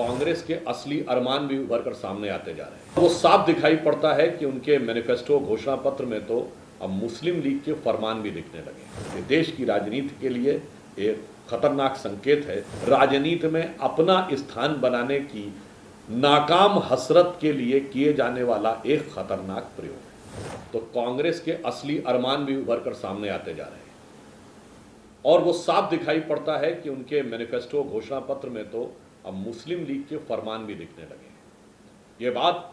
कांग्रेस के असली अरमान भी उभर कर सामने आते जा रहे हैं। वो साफ दिखाई पड़ता है कि उनके मैनिफेस्टो घोषणा पत्र में तो अब मुस्लिम लीग के फरमान भी दिखने लगे। ये देश की राजनीति के लिए एक खतरनाक संकेत है। राजनीति में अपना स्थान बनाने की नाकाम हसरत के लिए किए जाने वाला एक खतरनाक प्रयोग है। तो कांग्रेस के असली अरमान भी उभर कर सामने आते जा रहे हैं और वो साफ दिखाई पड़ता है कि उनके मैनिफेस्टो घोषणा पत्र में तो अब मुस्लिम लीग के फरमान भी दिखने लगे हैं। ये बात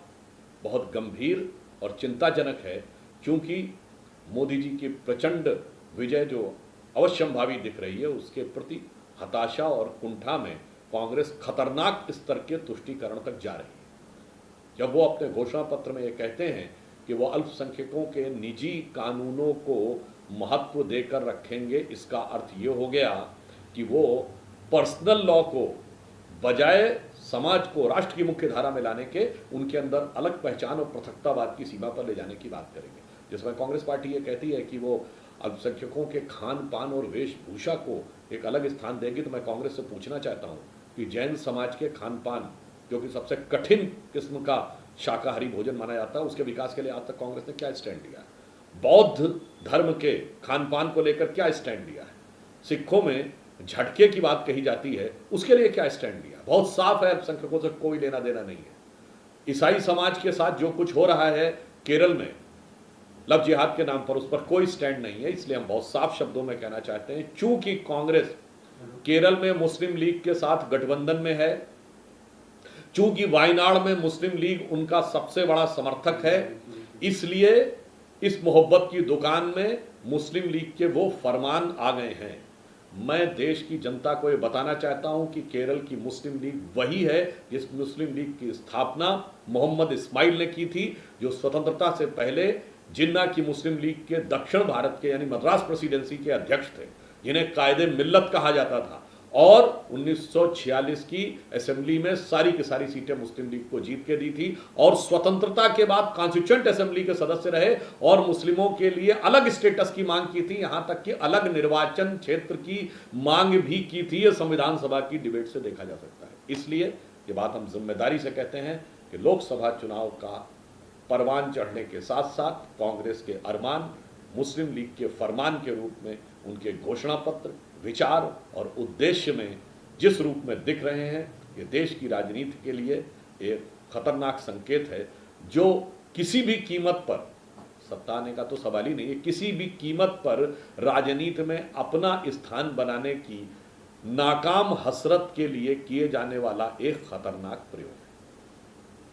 बहुत गंभीर और चिंताजनक है, क्योंकि मोदी जी की प्रचंड विजय जो अवश्यंभावी दिख रही है, उसके प्रति हताशा और कुंठा में कांग्रेस खतरनाक स्तर के तुष्टीकरण तक जा रही है। जब वो अपने घोषणा पत्र में ये कहते हैं कि वो अल्पसंख्यकों के निजी कानूनों को महत्व देकर रखेंगे, इसका अर्थ ये हो गया कि वो पर्सनल लॉ को बजाय समाज को राष्ट्र की मुख्य धारा में लाने के उनके अंदर अलग पहचान और पृथकतावाद की सीमा पर ले जाने की बात करेंगे। जिसमें कांग्रेस पार्टी ये कहती है कि वो अल्पसंख्यकों के खान पान और वेशभूषा को एक अलग स्थान देगी, तो मैं कांग्रेस से पूछना चाहता हूँ कि जैन समाज के खान पान, जो कि सबसे कठिन किस्म का शाकाहारी भोजन माना जाता है, उसके विकास के लिए आज तक कांग्रेस ने क्या स्टैंड लिया है? बौद्ध धर्म के खान पान को लेकर क्या स्टैंड लिया है? सिखों में झटके की बात कही जाती है, उसके लिए क्या स्टैंड लिया? बहुत साफ है, अल्पसंख्यकों से कोई लेना देना नहीं है। ईसाई समाज के साथ जो कुछ हो रहा है केरल में लव जिहाद के नाम पर, उस पर कोई स्टैंड नहीं है। इसलिए हम बहुत साफ शब्दों में कहना चाहते हैं, चूंकि कांग्रेस केरल में मुस्लिम लीग के साथ गठबंधन में है, चूंकि वायनाड में मुस्लिम लीग उनका सबसे बड़ा समर्थक है, इसलिए इस मोहब्बत की दुकान में मुस्लिम लीग के वो फरमान आ गए हैं। मैं देश की जनता को ये बताना चाहता हूं कि केरल की मुस्लिम लीग वही है जिस मुस्लिम लीग की स्थापना मोहम्मद इस्माइल ने की थी, जो स्वतंत्रता से पहले जिन्ना की मुस्लिम लीग के दक्षिण भारत के यानी मद्रास प्रेसिडेंसी के अध्यक्ष थे, जिन्हें कायदे मिल्लत कहा जाता था, और 1946 की असेंबली में सारी की सारी सीटें मुस्लिम लीग को जीत के दी थी, और स्वतंत्रता के बाद कॉन्स्टिट्यूएंट असेंबली के सदस्य रहे और मुस्लिमों के लिए अलग स्टेटस की मांग की थी, यहां तक कि अलग निर्वाचन क्षेत्र की मांग भी की थी। यह संविधान सभा की डिबेट से देखा जा सकता है। इसलिए ये बात हम जिम्मेदारी से कहते हैं कि लोकसभा चुनाव का परवान चढ़ने के साथ साथ कांग्रेस के अरमान मुस्लिम लीग के फरमान के रूप में उनके घोषणा पत्र, विचार और उद्देश्य में जिस रूप में दिख रहे हैं, ये देश की राजनीति के लिए एक खतरनाक संकेत है, जो किसी भी कीमत पर, सत्ता आने का तो सवाल ही नहीं है, किसी भी कीमत पर राजनीति में अपना स्थान बनाने की नाकाम हसरत के लिए किए जाने वाला एक खतरनाक प्रयोग है।